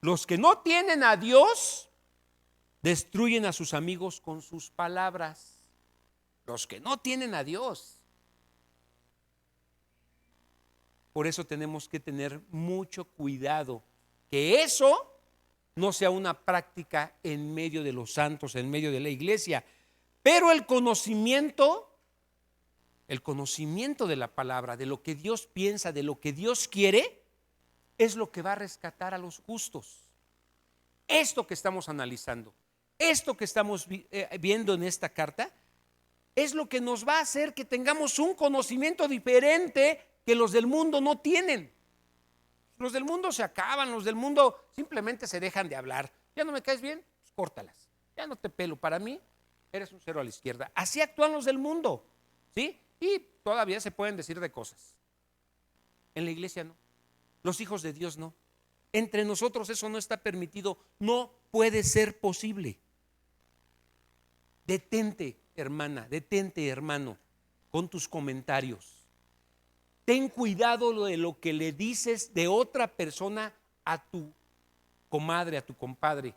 los que no tienen a Dios destruyen a sus amigos con sus palabras. Los que no tienen a Dios. Por eso tenemos que tener mucho cuidado que eso no sea una práctica en medio de los santos, en medio de la iglesia. Pero el conocimiento de la palabra, de lo que Dios piensa, de lo que Dios quiere, es lo que va a rescatar a los justos. Esto que estamos analizando, esto que estamos viendo en esta carta, es lo que nos va a hacer que tengamos un conocimiento diferente que los del mundo no tienen. Los del mundo se acaban, los del mundo simplemente se dejan de hablar. Ya no me caes bien, pues córtalas. Ya no te pelo, para mí eres un cero a la izquierda. Así actúan los del mundo, ¿sí? Y todavía se pueden decir de cosas. En la iglesia no. Los hijos de Dios no. Entre nosotros eso no está permitido. No puede ser posible. Detente, hermana, detente, hermano, con tus comentarios. Ten cuidado de lo que le dices de otra persona a tu comadre, a tu compadre.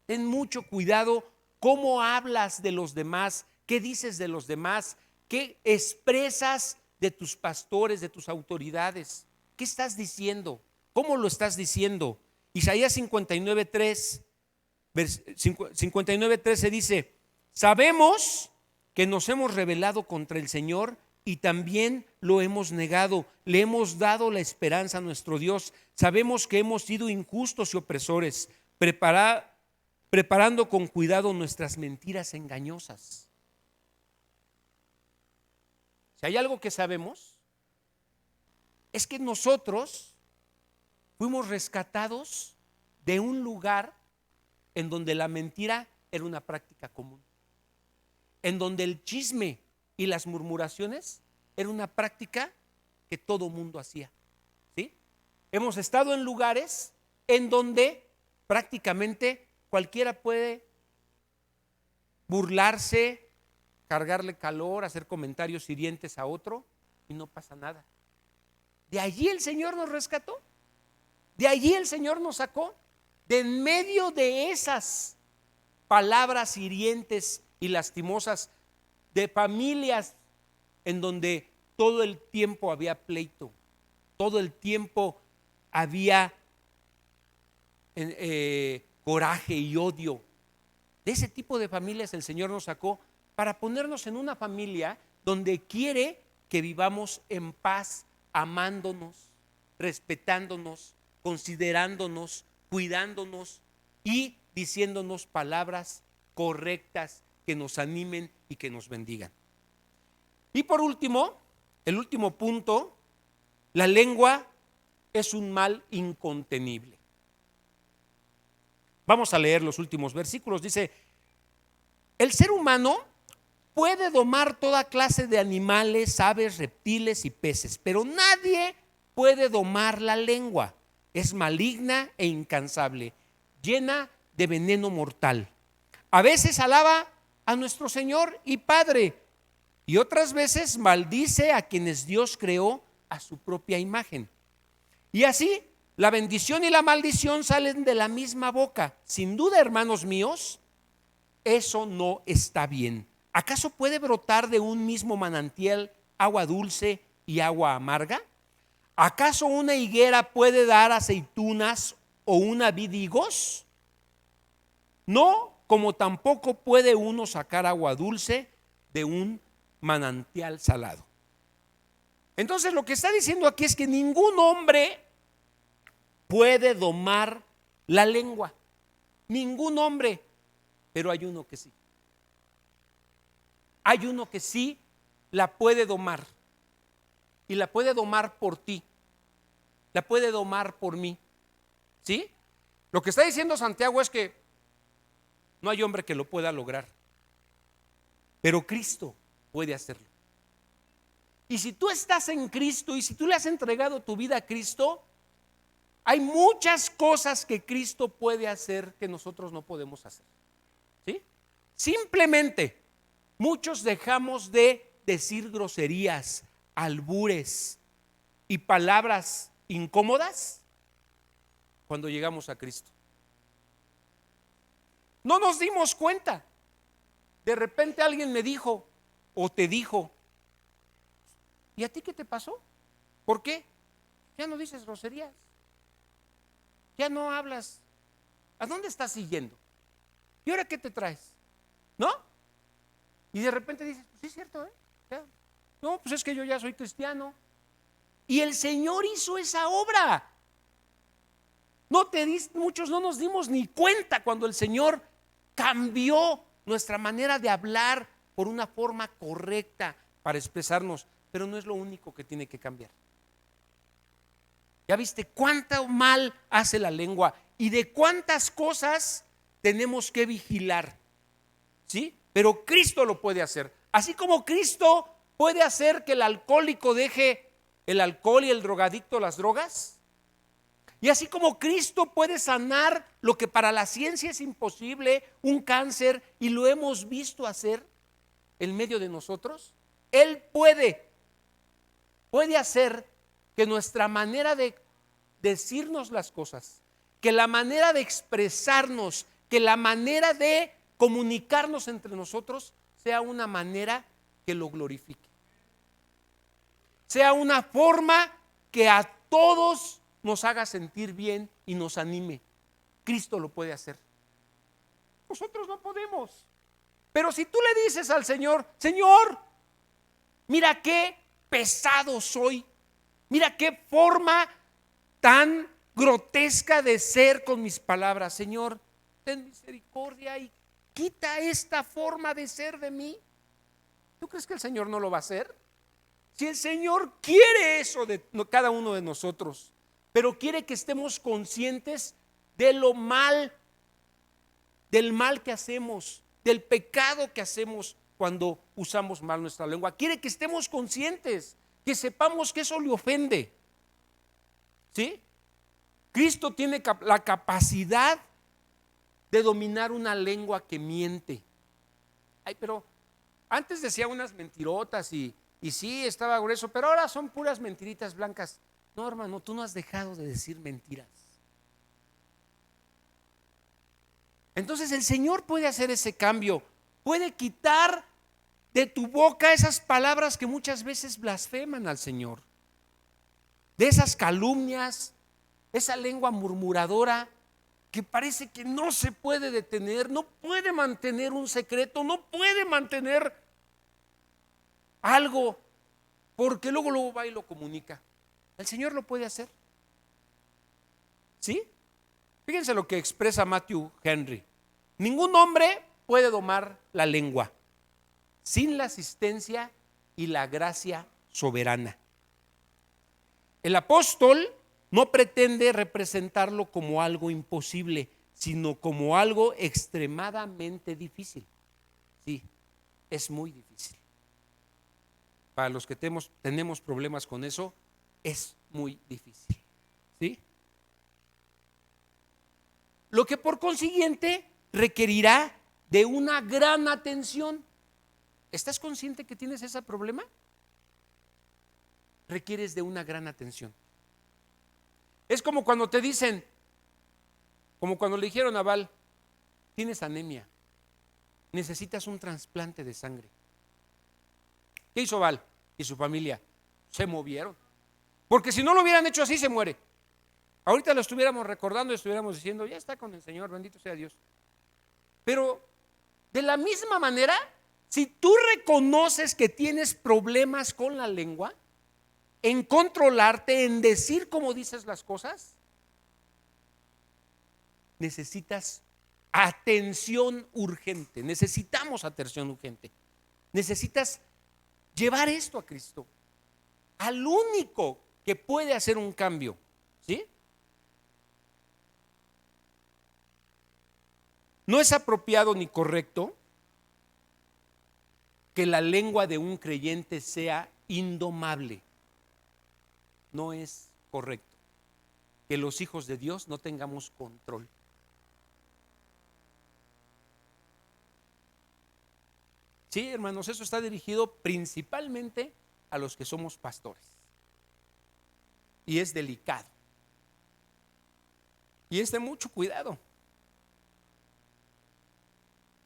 Ten mucho cuidado cómo hablas de los demás, qué dices de los demás, qué expresas de tus pastores, de tus autoridades. ¿Qué estás diciendo? ¿Cómo lo estás diciendo? Isaías 59:13 dice: sabemos que nos hemos rebelado contra el Señor y también lo hemos negado. Le hemos dado la esperanza a nuestro Dios. Sabemos que hemos sido injustos y opresores, preparando con cuidado nuestras mentiras engañosas. Si hay algo que sabemos, es que nosotros fuimos rescatados de un lugar en donde la mentira era una práctica común, en donde el chisme y las murmuraciones era una práctica que todo mundo hacía, ¿sí? Hemos estado en lugares en donde prácticamente cualquiera puede burlarse, cargarle calor, hacer comentarios hirientes a otro y no pasa nada. De allí el Señor nos rescató, de allí el Señor nos sacó, de en medio de esas palabras hirientes y lastimosas, de familias en donde todo el tiempo había pleito, todo el tiempo había coraje y odio. De ese tipo de familias el Señor nos sacó para ponernos en una familia donde quiere que vivamos en paz, amándonos, respetándonos, considerándonos, cuidándonos y diciéndonos palabras correctas que nos animen y que nos bendigan. Y por último, el último punto: la lengua es un mal incontenible. Vamos a leer los últimos versículos. Dice: el ser humano puede domar toda clase de animales, aves, reptiles y peces, pero nadie puede domar la lengua. Es maligna e incansable, llena de veneno mortal. A veces alaba a nuestro Señor y Padre, y otras veces maldice a quienes Dios creó a su propia imagen. Y así la bendición y la maldición salen de la misma boca. Sin duda, hermanos míos, eso no está bien. ¿Acaso puede brotar de un mismo manantial agua dulce y agua amarga? ¿Acaso una higuera puede dar aceitunas o una vid higos? No, como tampoco puede uno sacar agua dulce de un manantial salado. Entonces lo que está diciendo aquí es que ningún hombre puede domar la lengua. Ningún hombre, pero hay uno que sí. Hay uno que sí la puede domar. Y la puede domar por ti, la puede domar por mí, ¿sí? Lo que está diciendo Santiago es que no hay hombre que lo pueda lograr, pero Cristo puede hacerlo. Y si tú estás en Cristo y si tú le has entregado tu vida a Cristo, hay muchas cosas que Cristo puede hacer que nosotros no podemos hacer, ¿sí? Simplemente muchos dejamos de decir groserías, albures y palabras incómodas cuando llegamos a Cristo. No nos dimos cuenta. De repente alguien me dijo o te dijo: ¿y a ti qué te pasó? ¿Por qué? Ya no dices groserías, ya no hablas. ¿A dónde estás siguiendo? ¿Y ahora qué te traes? ¿No? Y de repente dices: pues sí es cierto, ya. No, pues es que yo ya soy cristiano. Y el Señor hizo esa obra. Muchos no nos dimos ni cuenta cuando el Señor cambió nuestra manera de hablar por una forma correcta para expresarnos. Pero no es lo único que tiene que cambiar. ¿Ya viste cuánto mal hace la lengua y de cuántas cosas tenemos que vigilar? ¿Sí? Pero Cristo lo puede hacer. Así como Cristo puede hacer que el alcohólico deje el alcohol y el drogadicto las drogas. Y Y así como Cristo puede sanar lo que para la ciencia es imposible, un cáncer, y lo hemos visto hacer en medio de nosotros, Él puede hacer que nuestra manera de decirnos las cosas, que la manera de expresarnos, que la manera de comunicarnos entre nosotros sea una manera que lo glorifique. Sea una forma que a todos nos haga sentir bien y nos anime. Cristo lo puede hacer. Nosotros no podemos. Pero si tú le dices al Señor: Señor, mira qué pesado soy, mira qué forma tan grotesca de ser con mis palabras. Señor, ten misericordia y quita esta forma de ser de mí. ¿Tú crees que el Señor no lo va a hacer? Si el Señor quiere eso de cada uno de nosotros, pero quiere que estemos conscientes de lo mal, del mal que hacemos, del pecado que hacemos cuando usamos mal nuestra lengua. Quiere que estemos conscientes, que sepamos que eso le ofende. ¿Sí? Cristo tiene la capacidad de dominar una lengua que miente. Ay, pero antes decía unas mentirotas y sí, estaba grueso, pero ahora son puras mentiritas blancas. No, hermano, tú no has dejado de decir mentiras. Entonces el Señor puede hacer ese cambio, puede quitar de tu boca esas palabras que muchas veces blasfeman al Señor, de esas calumnias, esa lengua murmuradora que parece que no se puede detener, no puede mantener un secreto, no puede mantener algo, porque luego va y lo comunica. El Señor lo puede hacer. ¿Sí? Fíjense lo que expresa Matthew Henry: ningún hombre puede domar la lengua sin la asistencia y la gracia soberana. El apóstol no pretende representarlo como algo imposible, sino como algo extremadamente difícil. Sí, es muy difícil. Para los que tenemos problemas con eso, es muy difícil. ¿Sí? Lo que por consiguiente requerirá de una gran atención. ¿Estás consciente que tienes ese problema? Requieres de una gran atención. Es como cuando te dicen, como cuando le dijeron a Val: tienes anemia, necesitas un trasplante de sangre. ¿Qué hizo Val y su familia? Se movieron, porque si no lo hubieran hecho así, se muere. Ahorita lo estuviéramos recordando y estuviéramos diciendo: ya está con el Señor, bendito sea Dios. Pero de la misma manera, si tú reconoces que tienes problemas con la lengua, en controlarte, en decir cómo dices las cosas, necesitas atención urgente. Necesitamos atención urgente. Necesitas llevar esto a Cristo, al único que puede hacer un cambio. ¿Sí? No es apropiado ni correcto que la lengua de un creyente sea indomable. No es correcto que los hijos de Dios no tengamos control. Sí, hermanos, eso está dirigido principalmente a los que somos pastores. Y es delicado. Y es de mucho cuidado.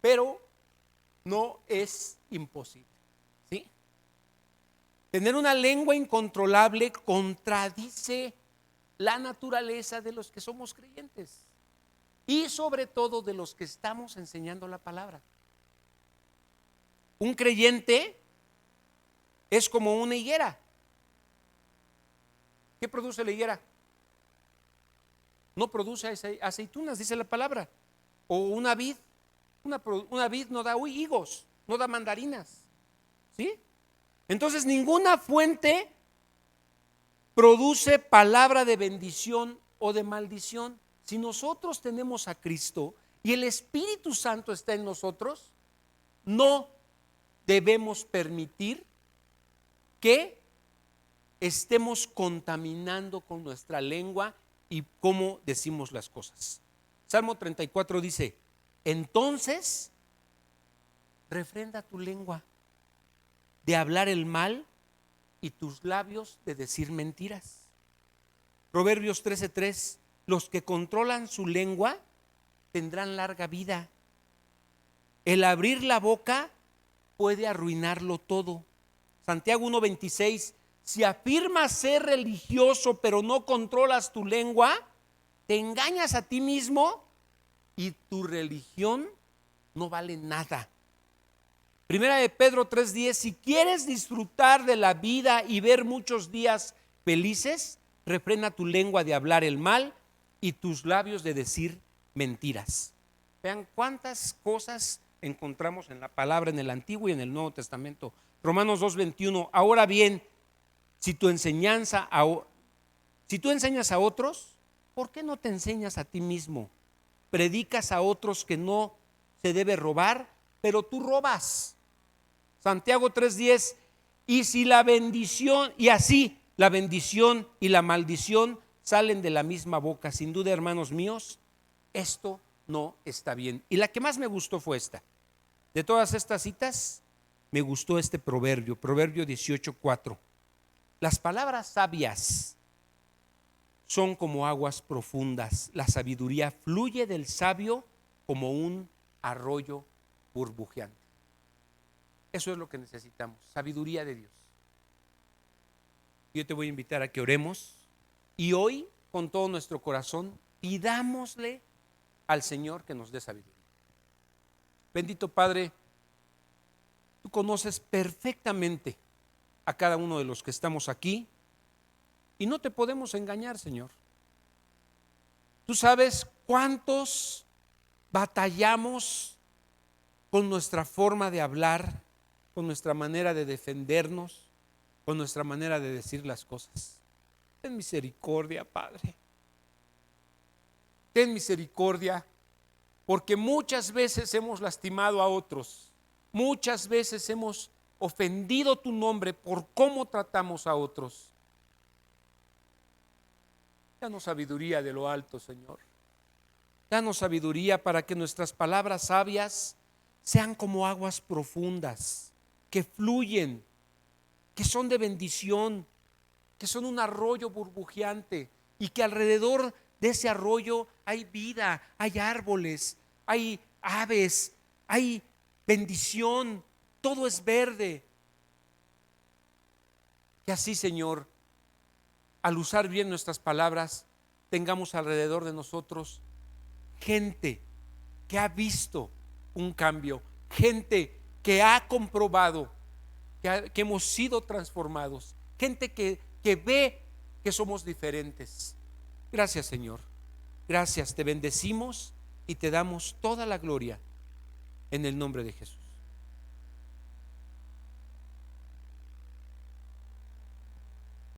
Pero no es imposible. ¿Sí? Tener una lengua incontrolable contradice la naturaleza de los que somos creyentes y sobre todo de los que estamos enseñando la palabra. Un creyente es como una higuera. ¿Qué produce la higuera? No produce aceitunas, dice la palabra. O una vid. Una vid no da higos, no da mandarinas. ¿Sí? Entonces ninguna fuente produce palabra de bendición o de maldición. Si nosotros tenemos a Cristo y el Espíritu Santo está en nosotros, no debemos permitir que estemos contaminando con nuestra lengua y cómo decimos las cosas. Salmo 34 dice: entonces refrenda tu lengua de hablar el mal y tus labios de decir mentiras. Proverbios 13:3: los que controlan su lengua tendrán larga vida. El abrir la boca puede arruinarlo todo. Santiago 1:26: si afirmas ser religioso pero no controlas tu lengua, te engañas a ti mismo y tu religión no vale nada. Primera de Pedro 3:10: si quieres disfrutar de la vida y ver muchos días felices, refrena tu lengua de hablar el mal y tus labios de decir mentiras. Vean cuántas cosas encontramos en la palabra en el Antiguo y en el Nuevo Testamento. Romanos 2:21: ahora bien, si tú enseñas a otros, ¿por qué no te enseñas a ti mismo? Predicas a otros que no se debe robar, pero tú robas. Santiago 3:10: y si la bendición, y así la bendición y la maldición salen de la misma boca, sin duda, hermanos míos, esto no está bien. Y la que más me gustó fue esta. De todas estas citas, me gustó este proverbio, Proverbio 18:4: las palabras sabias son como aguas profundas, la sabiduría fluye del sabio como un arroyo burbujeante. Eso es lo que necesitamos, sabiduría de Dios. Yo te voy a invitar a que oremos y hoy, con todo nuestro corazón, pidámosle al Señor que nos dé sabiduría. Bendito Padre, tú conoces perfectamente a cada uno de los que estamos aquí y no te podemos engañar, Señor. Tú sabes cuántos batallamos con nuestra forma de hablar, con nuestra manera de defendernos, con nuestra manera de decir las cosas. Ten misericordia, Padre. Ten misericordia, porque muchas veces hemos lastimado a otros, muchas veces hemos ofendido tu nombre por cómo tratamos a otros. Danos sabiduría de lo alto, Señor. Danos sabiduría para que nuestras palabras sabias sean como aguas profundas, que fluyen, que son de bendición, que son un arroyo burbujeante y que alrededor de ese arroyo hay vida, hay árboles, hay aves, hay bendición, todo es verde. Que así, Señor, al usar bien nuestras palabras, tengamos alrededor de nosotros gente que ha visto un cambio, gente que ha comprobado que hemos sido transformados, gente que ve que somos diferentes. Gracias, Señor. Gracias, te bendecimos y te damos toda la gloria en el nombre de Jesús.